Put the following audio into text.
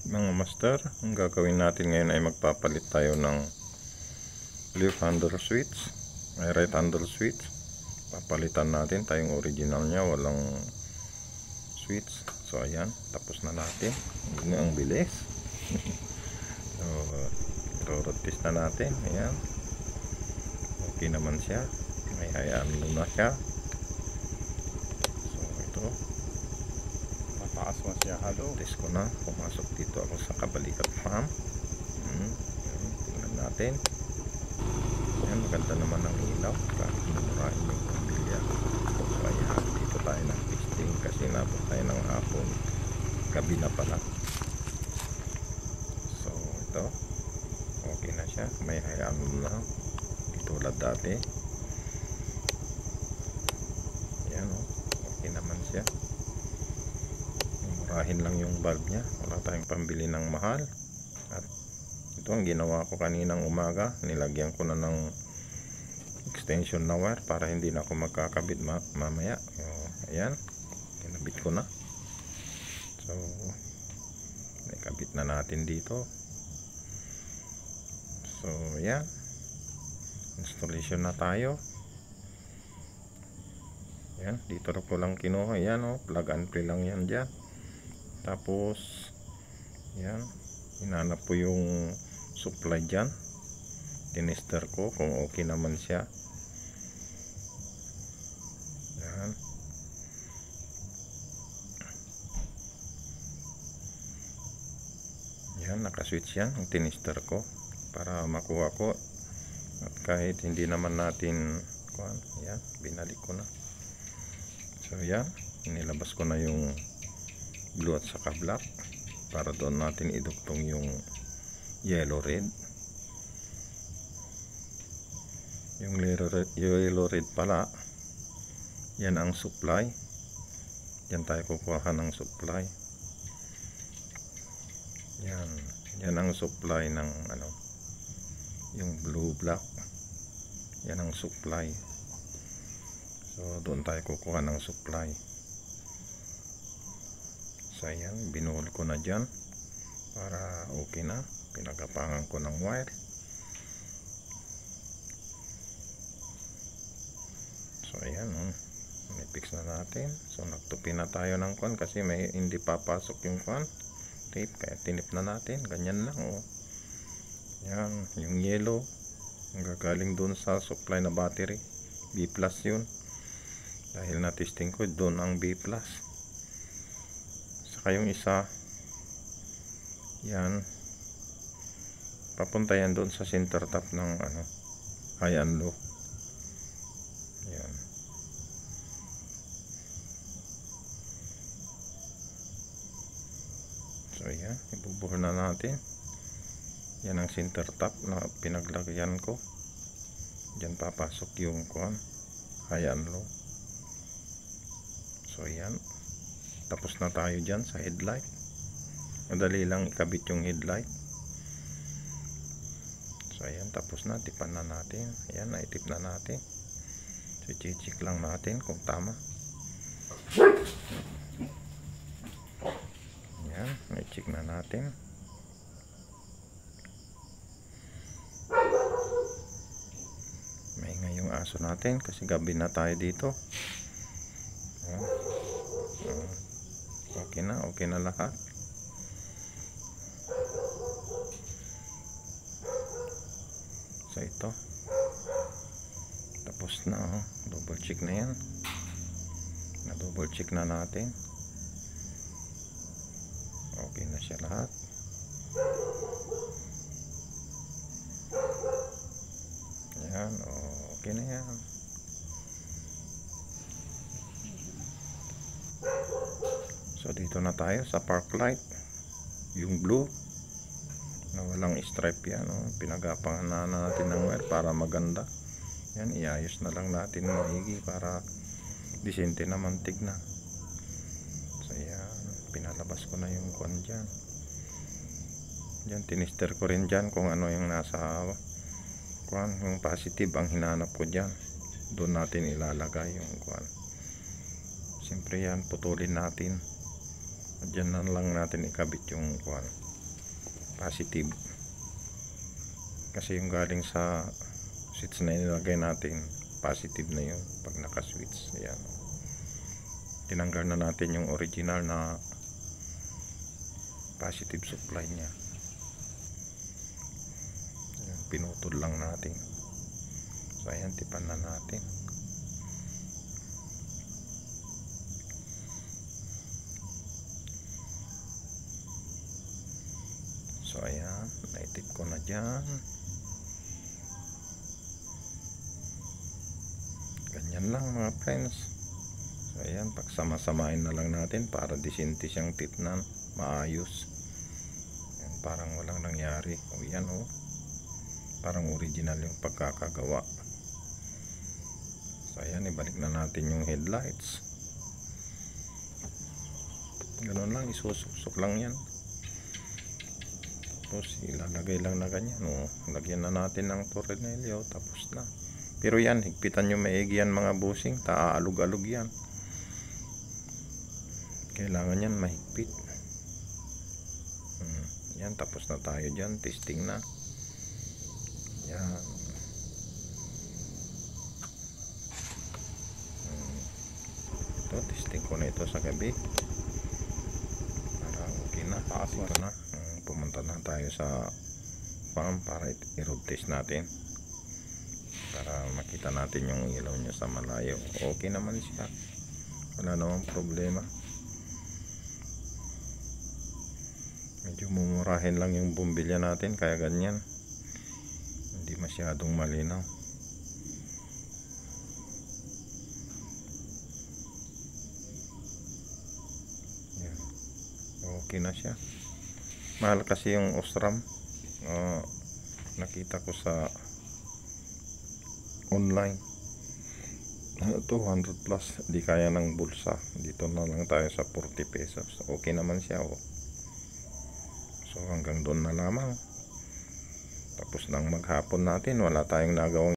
Mga master, ang gagawin natin ngayon ay magpapalit tayo ng left handle switch, ay right handle switch. Papalitan natin tayong original nya, walang switch. So ayan, tapos na natin. Hindi ang bilis. So road test na natin. Ayan, okay naman siya, may hayaan muna siya. So ito, mataas na siya. Halo, test ko na, pumasok dito ako sa Kabalikat Farm. Tingnan natin. Ayan, maganda naman ang ilaw, kahit murahin yung pambilya. So ayan, dito tayo ng testing kasi nabot tayo ng hapon, gabi na pala. So ito, okay na siya, may hayaan na, di tulad dati. Ayan o, okay naman siya. Murahin lang yung bulb nya, wala tayong pambili ng mahal. At ito ang ginawa ko kaninang umaga, nilagyan ko na ng extension na wire para hindi na ako magkakabit mamaya. Ayan, kinabit ko na. So nakabit na natin dito. So ayan, installation na tayo. Ayan, dito ko lang kinuha. Ayan o, plug and play lang yan dyan. Tapos ayan, hinanap ko yung supply dyan, tinester ko kung okay naman siya. Yan. Yan, nakaswitch yan ang tinester ko para makuha ko. At kahit hindi naman natin kuhan, yan, binalik ko na. So yan, inilabas ko na yung blue at saka black para doon natin iduktong yung yellow red. Yung yellow red pala, yan ang supply. Yan tayo kukuha ng supply. Yan ang supply ng ano, yung blue black. Yan ang supply. So doon tayo kukuha ng supply. So yan, binuhol ko na dyan para okay na. Pinagapangan ko ng wire. So ayan, i-fix na natin. So nagtupi na tayo ng kwan kasi may hindi papasok yung kwan tape, kaya tinip na natin. Ganyan lang oh. Yan, yung yellow ang gagaling dun sa supply na battery, B+ yun. Dahil na testing ko dun ang B+. Saka yung isa, yan, papunta yan doon sa center tap ng ano, high and low. Yan. So yan, ibubuhol na natin. Yan ang center tap na pinaglagyan ko. Diyan papasok yung kuan, high and low. So yan, tapos na tayo dyan sa headlight. Madali lang ikabit yung headlight. So ayan, tapos na, tipan na natin. Ayan, naitip na natin. So i-check lang natin kung tama. Ayan, na-check na natin. Maingay yung aso natin kasi gabi na tayo dito. Ayan. Okay na lahat. So ito, tapos na oh. Double check na yan, na double check na natin. Okay na siya lahat. Yan, okay na yan. So dito na tayo sa park light, yung blue na walang stripe yan oh. Pinagapangan na natin ng wire para maganda. Yan, iayos na lang natin maigi para disente naman tignan. So yan, pinalabas ko na yung kwan dyan. Yan, tinister ko rin dyan kung ano yung nasa kwan, yung positive ang hinanap ko dyan. Doon natin ilalagay yung kwan. Siyempre yan, putulin natin. Diyan na lang natin ikabit yung kwan. positive. Kasi yung galing sa switch na nilagay natin, positive na yun pag naka-switch. Ayan. Tinanggal na natin yung original na positive supply niya. Ayan, pinutol lang natin. So ayan, tipan na natin. So ayan, naitip ko na dyan. Ganyan lang mga friends. So ayan, pagsama-samain na lang natin para disinti siyang titnan maayos. Ayan, parang walang nangyari. O yan o, parang original yung pagkakagawa. So ayan, ibalik na natin yung headlights. Ganun lang, isusok-sok lang yan. Tapos ilalagay lang na ganyan. O, lagyan na natin ng tornilyo, tapos na. Pero yan, higpitan nyo maigi yan mga busing. Taaalog-alog yan. Kailangan yan mahigpit. Yan, tapos na tayo dyan. Testing na. Yan. Ito, testing ko na ito sa gabi. Para okay na. Pasok na. Pumunta na tayo sa farm para i-road test natin. Para makita natin yung ilaw niya sa malayo. Okay naman siya. Wala namang problema. Medyo mumurahin lang yung bumbilya natin, kaya ganyan. Hindi masyadong malinaw. Yan. Okay na siya. Mahal kasi yung Osram. Nakita ko sa online. 200 plus. Di kaya ng bulsa. Dito na lang tayo sa 40 pesos. Okay naman siya. So hanggang doon na lamang. Tapos nang maghapon natin, wala tayong nagawang